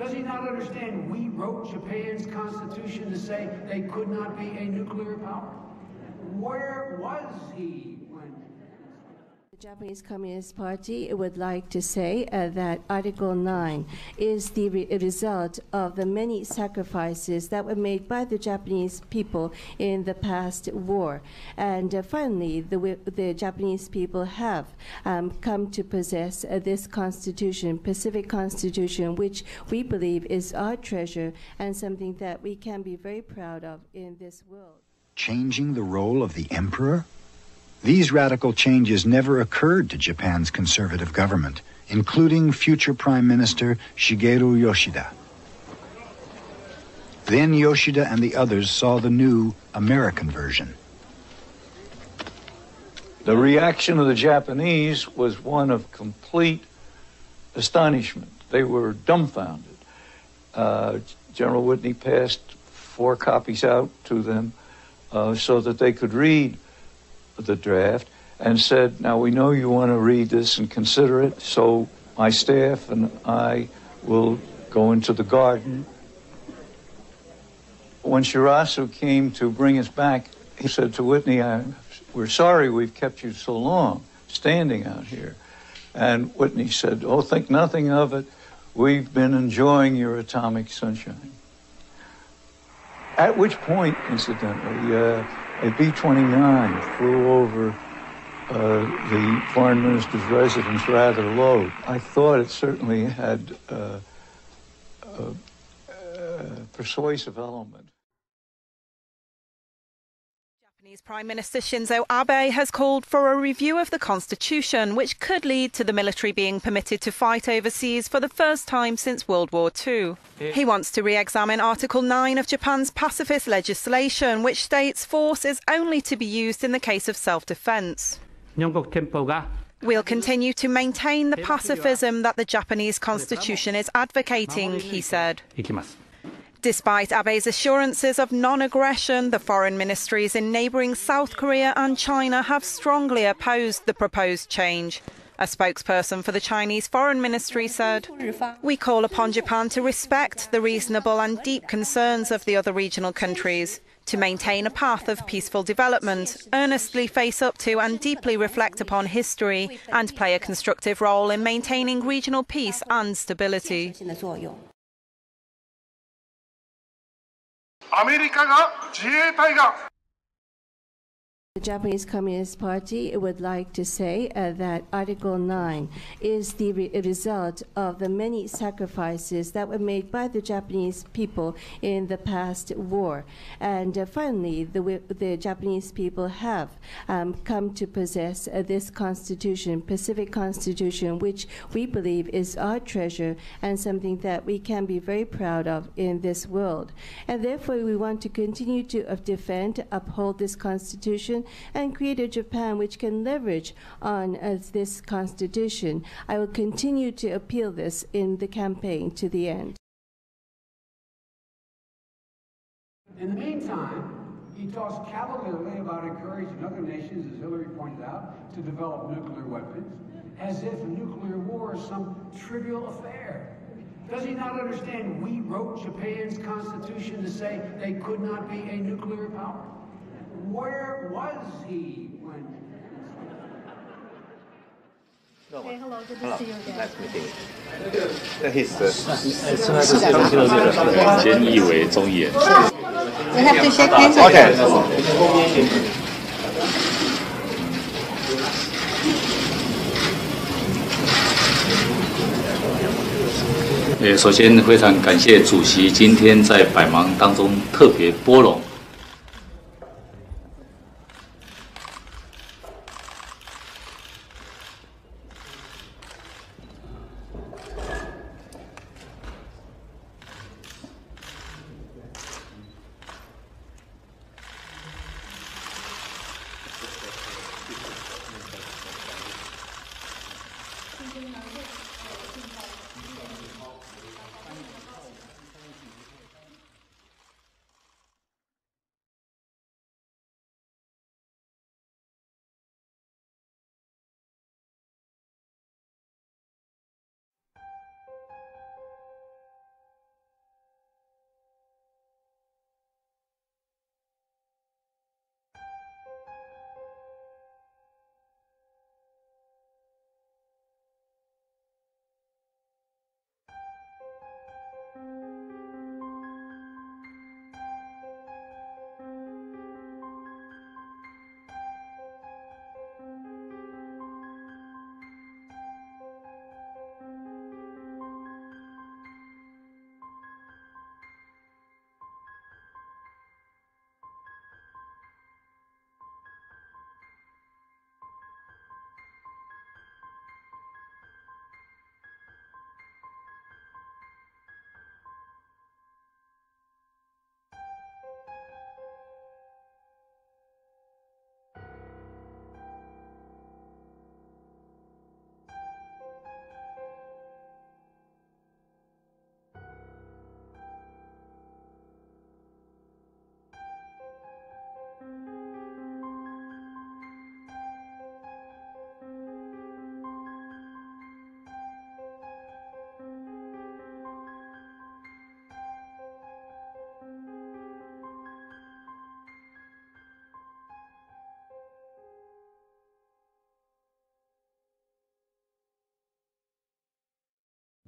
Does he not understand we wrote Japan's constitution to say they could not be a nuclear power? Where was he when... The Japanese Communist Party would like to say that Article 9 is the result of the many sacrifices that were made by the Japanese people in the past war. And finally, the Japanese people have come to possess this constitution, Pacific Constitution, which we believe is our treasure and something that we can be very proud of in this world. Changing the role of the emperor? These radical changes never occurred to Japan's conservative government, including future Prime Minister Shigeru Yoshida. Then Yoshida and the others saw the new American version. The reaction of the Japanese was one of complete astonishment. They were dumbfounded. General Whitney passed 4 copies out to them so that they could read the draft, and said, now we know you want to read this and consider it, so my staff and I will go into the garden. When Shirasu came to bring us back, he said to Whitney, we're sorry we've kept you so long standing out here. And Whitney said, oh, think nothing of it. We've been enjoying your atomic sunshine. At which point, incidentally, a B-29 flew over the foreign minister's residence rather low. I thought it certainly had a persuasive element. Japanese Prime Minister Shinzo Abe has called for a review of the constitution, which could lead to the military being permitted to fight overseas for the first time since World War II. He wants to re-examine Article 9 of Japan's pacifist legislation, which states force is only to be used in the case of self-defense. We'll continue to maintain the pacifism that the Japanese constitution is advocating, he said. Despite Abe's assurances of non-aggression, the foreign ministries in neighbouring South Korea and China have strongly opposed the proposed change. A spokesperson for the Chinese Foreign Ministry said, "We call upon Japan to respect the reasonable and deep concerns of the other regional countries, to maintain a path of peaceful development, earnestly face up to and deeply reflect upon history, and play a constructive role in maintaining regional peace and stability." The Japanese Communist Party would like to say that Article 9 is the result of the many sacrifices that were made by the Japanese people in the past war. And finally, the Japanese people have come to possess this constitution, Pacific Constitution, which we believe is our treasure and something that we can be very proud of in this world. And therefore, we want to continue to defend, uphold this constitution, and create a Japan which can leverage on this constitution. I will continue to appeal this in the campaign to the end. In the meantime, he talks cavalierly about encouraging other nations, as Hillary pointed out, to develop nuclear weapons, as if nuclear war is some trivial affair. Does he not understand we wrote Japan's constitution to say they could not be a nuclear power? Where was he when... Hey, hello, good to see you again. Nice meeting you. We have to shake hands. Okay. 首先非常感谢主席今天在百忙当中特别拨冗。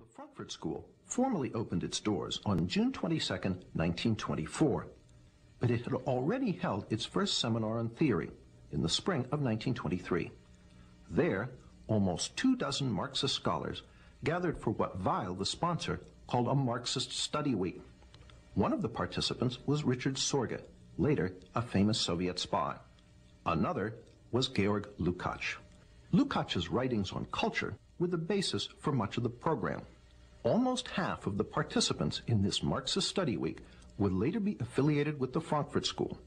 The Frankfurt School formally opened its doors on June 22, 1924, but it had already held its first seminar on theory in the spring of 1923. There, almost 24 Marxist scholars gathered for what Weil, the sponsor, called a Marxist study week. One of the participants was Richard Sorge, later a famous Soviet spy. Another was Georg Lukács. Lukács's writings on culture were the basis for much of the program. Almost half of the participants in this Marxist study week would later be affiliated with the Frankfurt School,